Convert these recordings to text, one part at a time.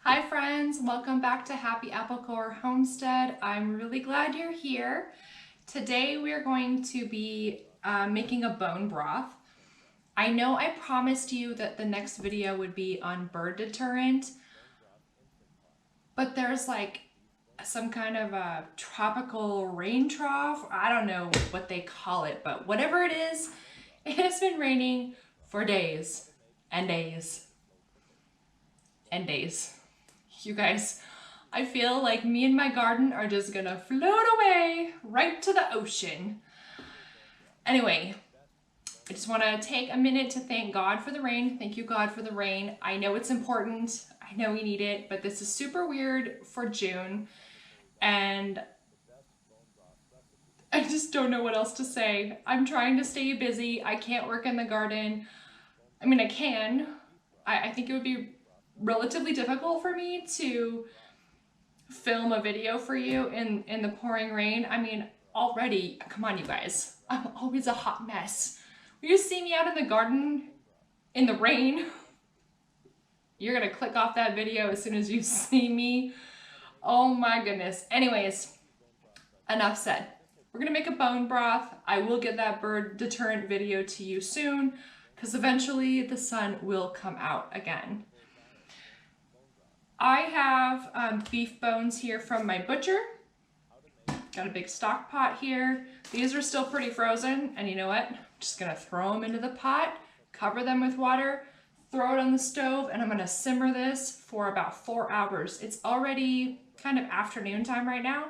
Hi friends, welcome back to Happy Apple Core Homestead. I'm really glad you're here. Today we're going to be making a bone broth. I know I promised you that the next video would be on bird deterrent, but there's like some kind of a tropical rain trough. I don't know what they call it, but whatever it is, it has been raining for days and days and days. You guys, I feel like me and my garden are just gonna float away right to the ocean. Anyway, I just want to take a minute to thank God for the rain. Thank you, God, for the rain. I know it's important. I know we need it, but this is super weird for June, and I just don't know what else to say. I'm trying to stay busy. I can't work in the garden. I mean, I can. I think it would be relatively difficult for me to film a video for you in the pouring rain. I mean, already, come on you guys, I'm always a hot mess. When you see me out in the garden in the rain, you're gonna click off that video as soon as you see me. Oh my goodness. Anyways, enough said. We're gonna make a bone broth. I will get that bird deterrent video to you soon because eventually the sun will come out again. I have beef bones here from my butcher. Got a big stock pot here. These are still pretty frozen, and you know what? I'm just gonna throw them into the pot, cover them with water, throw it on the stove, and I'm gonna simmer this for about 4 hours. It's already kind of afternoon time right now.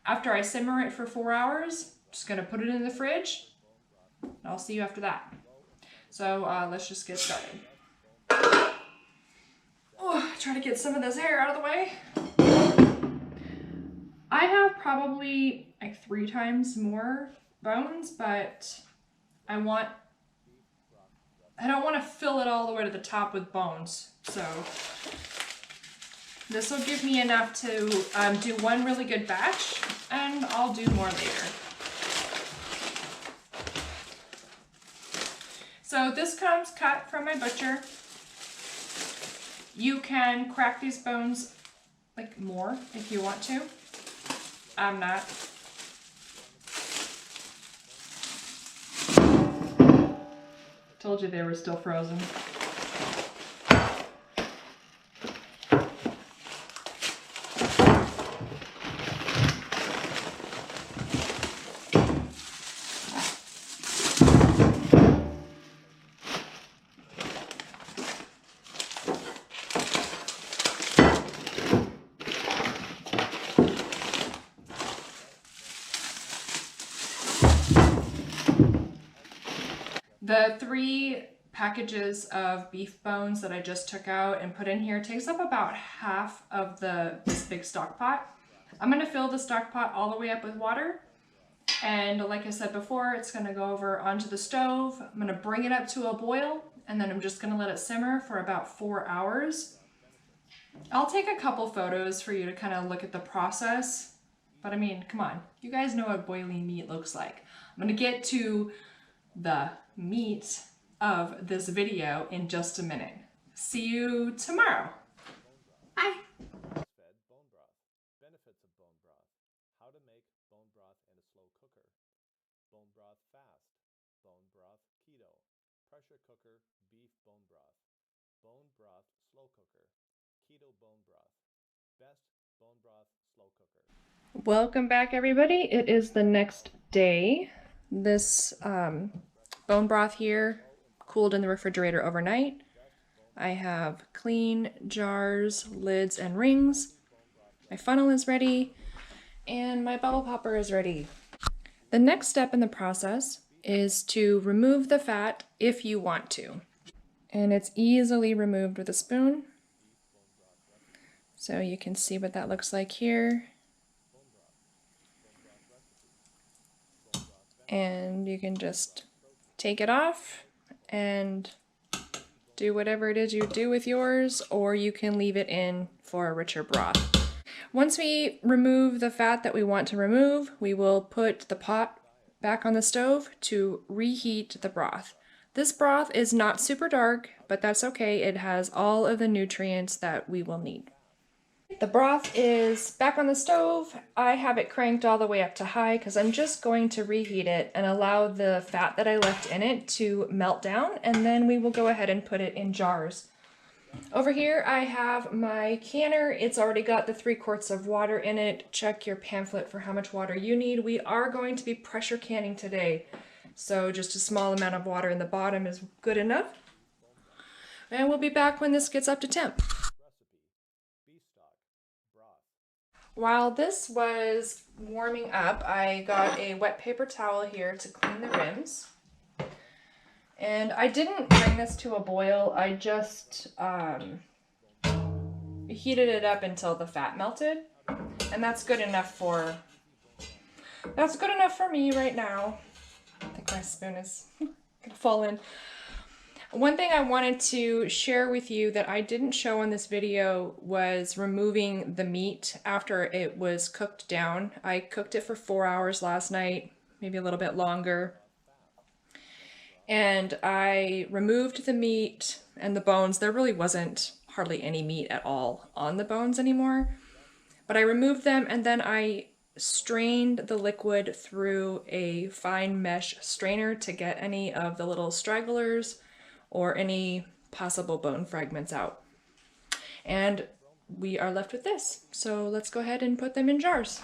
After I simmer it for 4 hours, I'm just gonna put it in the fridge, and I'll see you after that. So let's just get started. Try to get some of this hair out of the way. I have probably like 3 times more bones, but I don't want to fill it all the way to the top with bones. So this will give me enough to do one really good batch, and I'll do more later. So this comes cut from my butcher. You can crack these bones like more if you want to. I'm not. Told you they were still frozen. The 3 packages of beef bones that I just took out and put in here takes up about half of this big stock pot. I'm gonna fill the stock pot all the way up with water. And like I said before, it's gonna go over onto the stove. I'm gonna bring it up to a boil, and then I'm just gonna let it simmer for about 4 hours. I'll take a couple photos for you to kind of look at the process. But I mean, come on, you guys know what boiling meat looks like. I'm gonna get to the meat of this video in just a minute. See you tomorrow. Bye. Bone broth. Benefits of bone broth. How to make bone broth in a slow cooker. Bone broth fast. Bone broth keto. Pressure cooker beef bone broth. Bone broth slow cooker. Keto bone broth. Best bone broth slow cooker. Welcome back, everybody. It is the next day. This bone broth here cooled in the refrigerator overnight. I have clean jars, lids, and rings. My funnel is ready, and my bubble popper is ready. The next step in the process is to remove the fat if you want to. And it's easily removed with a spoon. So you can see what that looks like here. And you can just take it off and do whatever it is you do with yours, or you can leave it in for a richer broth. Once we remove the fat that we want to remove, we will put the pot back on the stove to reheat the broth. This broth is not super dark, but that's okay. It has all of the nutrients that we will need. The broth is back on the stove. I have it cranked all the way up to high because I'm just going to reheat it and allow the fat that I left in it to melt down, and then we will go ahead and put it in jars. Over here I have my canner. It's already got the 3 quarts of water in it. Check your pamphlet for how much water you need. We are going to be pressure canning today, so just a small amount of water in the bottom is good enough. And we'll be back when this gets up to temp. While this was warming up, I got a wet paper towel here to clean the rims. And I didn't bring this to a boil, I just heated it up until the fat melted. And that's good enough for me right now. I think my spoon is gonna fall in. One thing I wanted to share with you that I didn't show in this video was removing the meat after it was cooked down. I cooked it for 4 hours last night, maybe a little bit longer. And I removed the meat and the bones. There really wasn't hardly any meat at all on the bones anymore. But I removed them and then I strained the liquid through a fine mesh strainer to get any of the little stragglers or any possible bone fragments out. And we are left with this. So let's go ahead and put them in jars.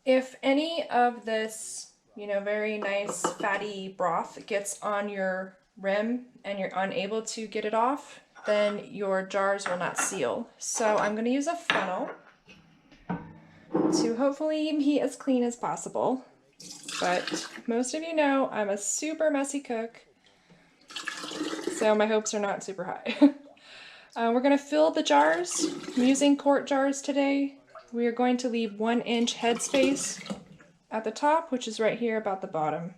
If any of this, very nice fatty broth gets on your rim and you're unable to get it off, then your jars will not seal. So I'm going to use a funnel to hopefully be as clean as possible. But most of you know I'm a super messy cook, so my hopes are not super high. We're going to fill the jars. I'm using quart jars today. We are going to leave 1-inch headspace at the top, which is right here about the bottom.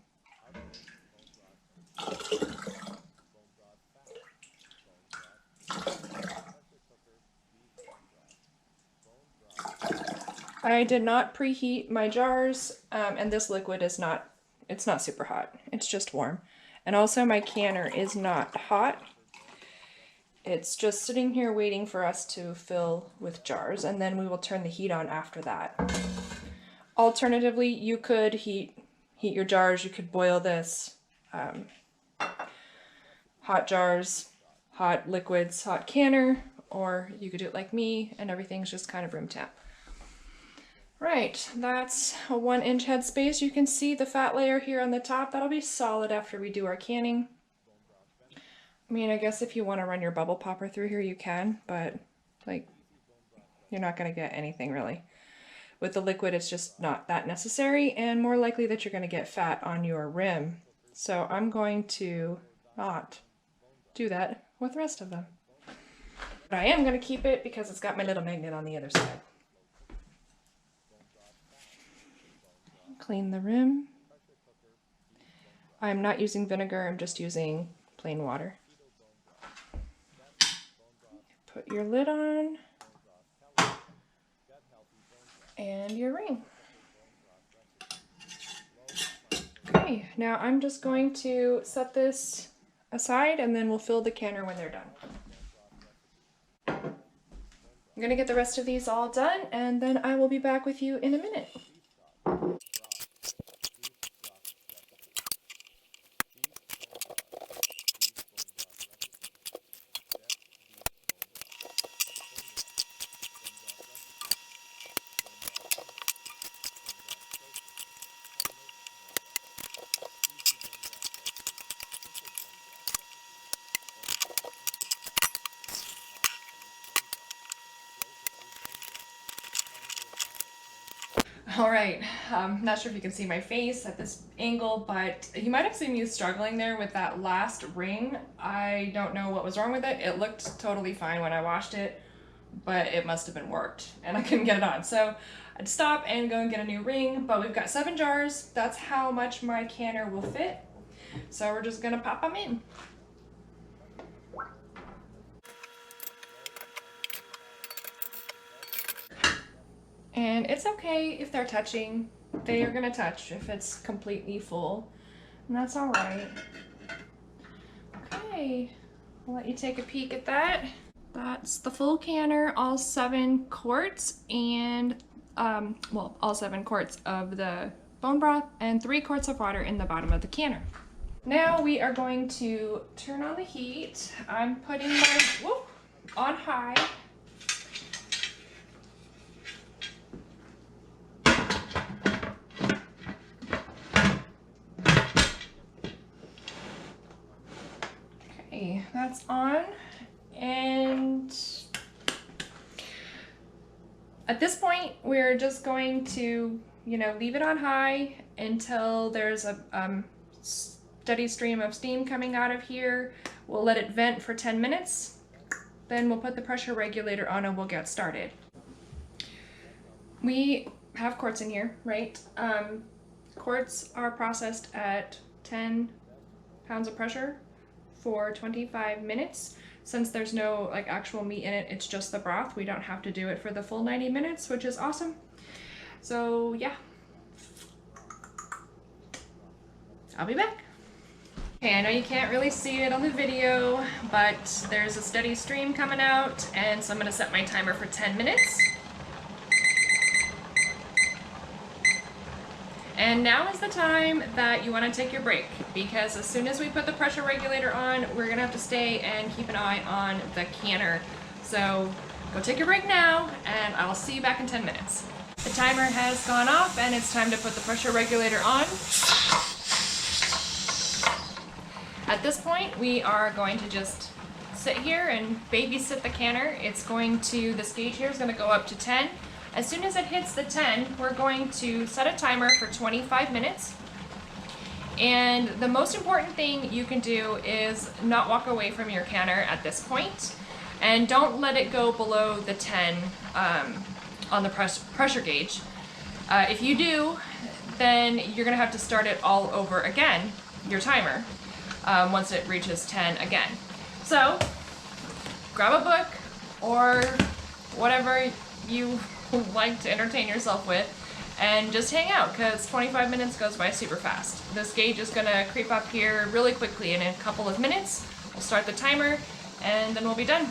I did not preheat my jars, and this liquid is not super hot. It's just warm. And also my canner is not hot. It's just sitting here waiting for us to fill with jars, and then we will turn the heat on after that. Alternatively, you could heat your jars. You could boil this. Hot jars, hot liquids, hot canner, or you could do it like me and everything's just kind of room temp. Right, that's a 1-inch headspace. You can see the fat layer here on the top. That'll be solid after we do our canning. I mean, I guess if you want to run your bubble popper through here, you can, but you're not going to get anything really. With the liquid, it's just not that necessary, and more likely that you're going to get fat on your rim. So I'm going to not do that with the rest of them. But I am going to keep it because it's got my little magnet on the other side. Clean the rim. I'm not using vinegar, I'm just using plain water. Put your lid on and your ring. Okay, now I'm just going to set this aside and then we'll fill the canner when they're done. I'm gonna get the rest of these all done and then I will be back with you in a minute. All right, not sure if you can see my face at this angle, but you might have seen me struggling there with that last ring. I don't know what was wrong with it. It looked totally fine when I washed it, but it must have been warped and I couldn't get it on. So I'd stop and go and get a new ring, but we've got 7 jars. That's how much my canner will fit. So we're just gonna pop them in. And it's okay if they're touching. They are gonna touch if it's completely full, and that's all right. Okay, I'll let you take a peek at that. That's the full canner, all 7 quarts, and well, all 7 quarts of the bone broth and 3 quarts of water in the bottom of the canner. Now we are going to turn on the heat. I'm putting my on high. Okay, that's on. And at this point, we're just going to, leave it on high until there's a steady stream of steam coming out of here. We'll let it vent for 10 minutes. Then we'll put the pressure regulator on and we'll get started. We have quarts in here, right? Quarts are processed at 10 pounds of pressure for 25 minutes. Since there's no actual meat in it, it's just the broth. We don't have to do it for the full 90 minutes, which is awesome. So yeah, I'll be back. Okay, I know you can't really see it on the video, but there's a steady stream coming out, and so I'm gonna set my timer for 10 minutes. And now is the time that you want to take your break, because as soon as we put the pressure regulator on, we're gonna have to stay and keep an eye on the canner. So go take your break now, and I'll see you back in 10 minutes. The timer has gone off, and it's time to put the pressure regulator on. At this point, we are going to just sit here and babysit the canner. This gauge here is going to go up to 10. As soon as it hits the 10, we're going to set a timer for 25 minutes. And the most important thing you can do is not walk away from your canner at this point. And don't let it go below the 10 on the pressure gauge. If you do, then you're going to have to start it all over again, your timer. Once it reaches 10 again. So grab a book or whatever you like to entertain yourself with and just hang out, because 25 minutes goes by super fast. This gauge is going to creep up here really quickly. In a couple of minutes we'll start the timer and then we'll be done.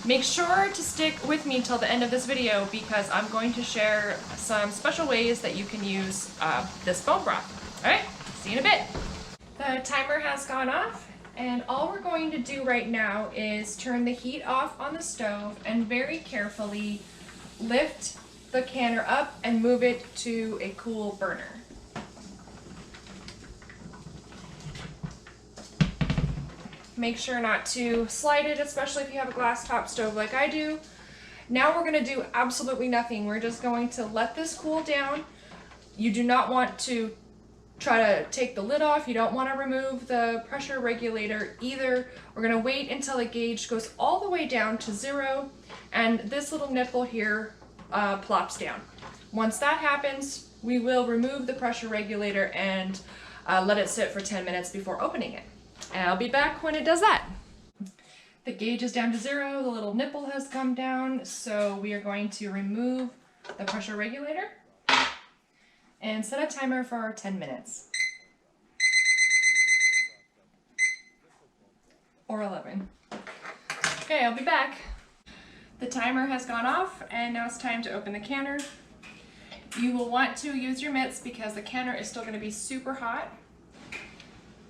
Make sure to stick with me till the end of this video, because I'm going to share some special ways that you can use this bone broth. Alright, see you in a bit. The timer has gone off, and all we're going to do right now is turn the heat off on the stove and very carefully lift the canner up and move it to a cool burner. Make sure not to slide it, especially if you have a glass top stove like I do. Now we're going to do absolutely nothing. We're just going to let this cool down. You do not want to try to take the lid off. You don't want to remove the pressure regulator either. We're going to wait until the gauge goes all the way down to 0 and this little nipple here plops down. Once that happens, we will remove the pressure regulator and let it sit for 10 minutes before opening it. And I'll be back when it does that. The gauge is down to 0, the little nipple has come down, so we are going to remove the pressure regulator and set a timer for 10 minutes. Or 11. Okay, I'll be back. The timer has gone off, and now it's time to open the canner. You will want to use your mitts because the canner is still going to be super hot,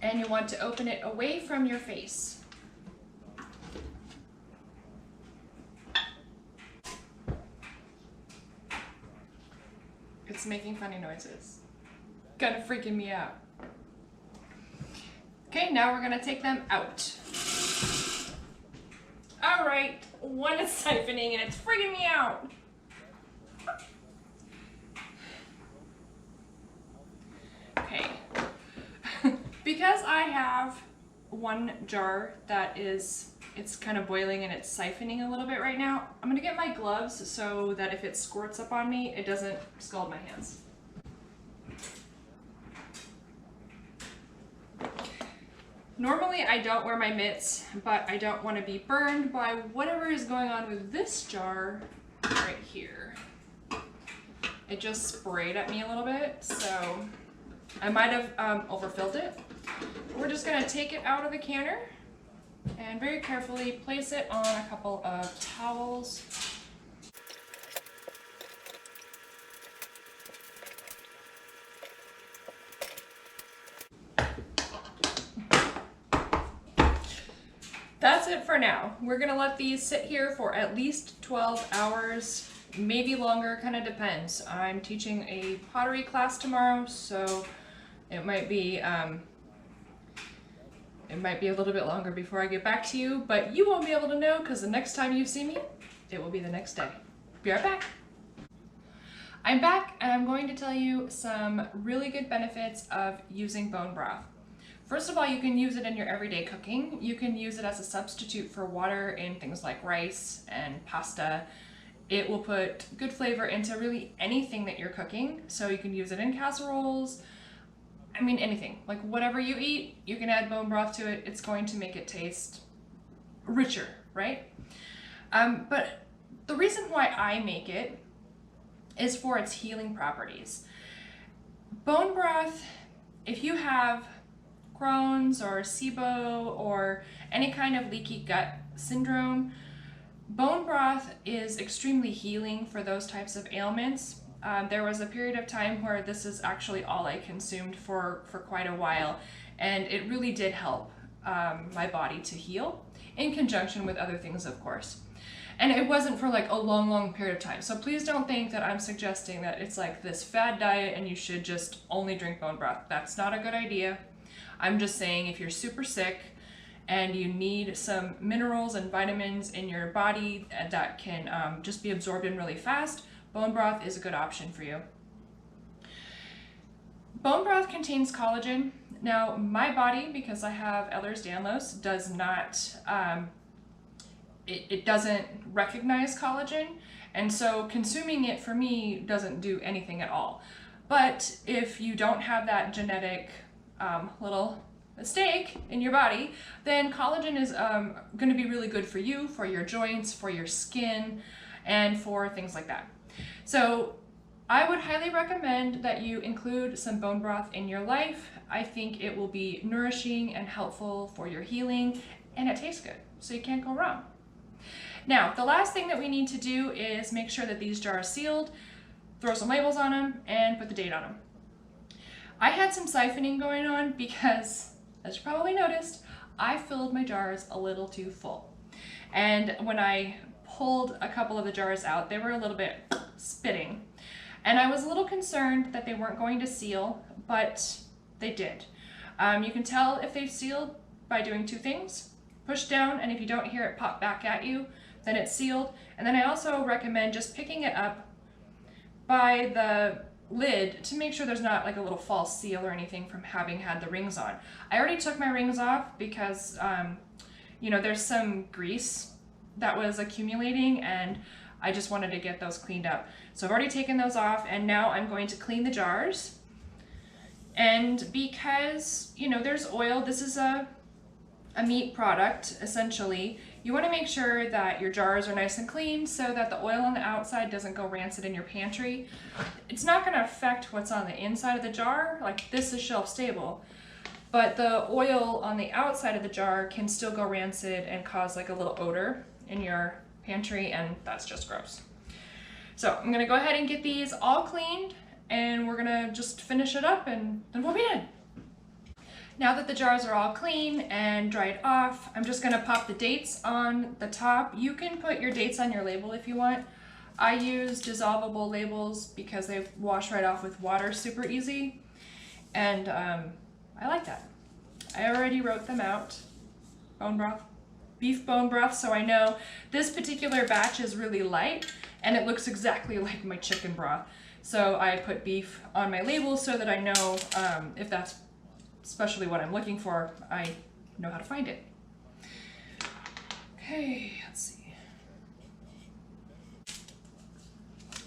and you want to open it away from your face. It's making funny noises. Kind of freaking me out. Okay, now we're gonna take them out. All right, one is siphoning and it's freaking me out. Okay, because I have one jar that it's kind of boiling and it's siphoning a little bit right now, I'm gonna get my gloves so that if it squirts up on me, it doesn't scald my hands. Normally I don't wear my mitts, but I don't want to be burned by whatever is going on with this jar right here. it just sprayed at me a little bit, so I might have overfilled it. We're just gonna take it out of the canner and very carefully place it on a couple of towels. That's it for now. We're gonna let these sit here for at least 12 hours, maybe longer, kind of depends. I'm teaching a pottery class tomorrow, so it might be a little bit longer before I get back to you, but you won't be able to know because the next time you see me, it will be the next day. Be right back. I'm back and I'm going to tell you some really good benefits of using bone broth. First of all, you can use it in your everyday cooking. You can use it as a substitute for water in things like rice and pasta. It will put good flavor into really anything that you're cooking. So you can use it in casseroles, I mean anything. Like whatever you eat, you can add bone broth to it. It's going to make it taste richer, right? But the reason why I make it is for its healing properties. Bone broth, if you have Crohn's or SIBO or any kind of leaky gut syndrome, bone broth is extremely healing for those types of ailments. There was a period of time where this is actually all I consumed for quite a while, and it really did help my body to heal, in conjunction with other things, of course. And it wasn't for like a long period of time. So please don't think that I'm suggesting that it's like this fad diet and you should just only drink bone broth. That's not a good idea. I'm just saying if you're super sick and you need some minerals and vitamins in your body that can just be absorbed in really fast, bone broth is a good option for you. Bone broth contains collagen. Now, my body, because I have Ehlers-Danlos, does not, it doesn't recognize collagen, and so consuming it for me doesn't do anything at all. But if you don't have that genetic little mistake in your body, then collagen is going to be really good for you, for your joints, for your skin, and for things like that. So I would highly recommend that you include some bone broth in your life. I think it will be nourishing and helpful for your healing, and it tastes good, so you can't go wrong. Now, the last thing that we need to do is make sure that these jars are sealed, throw some labels on them, and put the date on them. I had some siphoning going on because, as you probably noticed, I filled my jars a little too full. And when I pulled a couple of the jars out, they were a little bit spitting. And I was a little concerned that they weren't going to seal, but they did. You can tell if they've sealed by doing two things. Push down, and if you don't hear it pop back at you, then it's sealed. And then I also recommend just picking it up by the lid to make sure there's not like a little false seal or anything from having had the rings on. I already took my rings off because you know, there's some grease that was accumulating and I just wanted to get those cleaned up. So I've already taken those off, and now I'm going to clean the jars. And because, you know, there's oil, this is a meat product essentially, you want to make sure that your jars are nice and clean so that the oil on the outside doesn't go rancid in your pantry. It's not going to affect what's on the inside of the jar, like this is shelf stable, but the oil on the outside of the jar can still go rancid and cause like a little odor in your pantry, and that's just gross. So I'm going to go ahead and get these all cleaned, and we're going to just finish it up and then we'll be done. Now that the jars are all clean and dried off, I'm just gonna pop the dates on the top. You can put your dates on your label if you want. I use dissolvable labels because they wash right off with water super easy. And I like that. I already wrote them out. Bone broth, beef bone broth, so I know this particular batch is really light and it looks exactly like my chicken broth. So I put beef on my label so that I know if that's especially what I'm looking for, I know how to find it. Okay, let's see.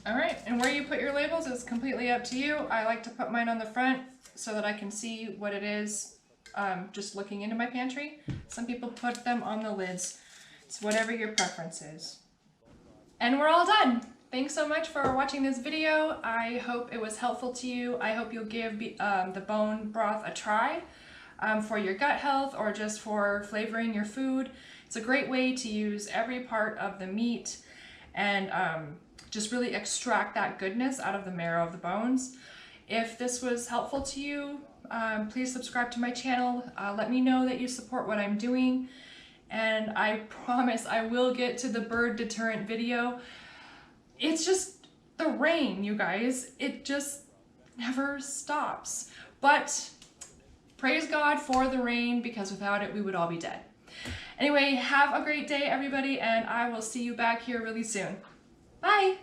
All right, and where you put your labels is completely up to you. I like to put mine on the front so that I can see what it is just looking into my pantry. Some people put them on the lids. It's whatever your preference is. And we're all done. Thanks so much for watching this video. I hope it was helpful to you. I hope you'll give the bone broth a try for your gut health or just for flavoring your food. It's a great way to use every part of the meat and just really extract that goodness out of the marrow of the bones. If this was helpful to you, please subscribe to my channel. Let me know that you support what I'm doing. And I promise I will get to the bird deterrent video. It's just the rain, you guys. It just never stops. But praise God for the rain, because without it, we would all be dead. Anyway, have a great day, everybody, and I will see you back here really soon. Bye.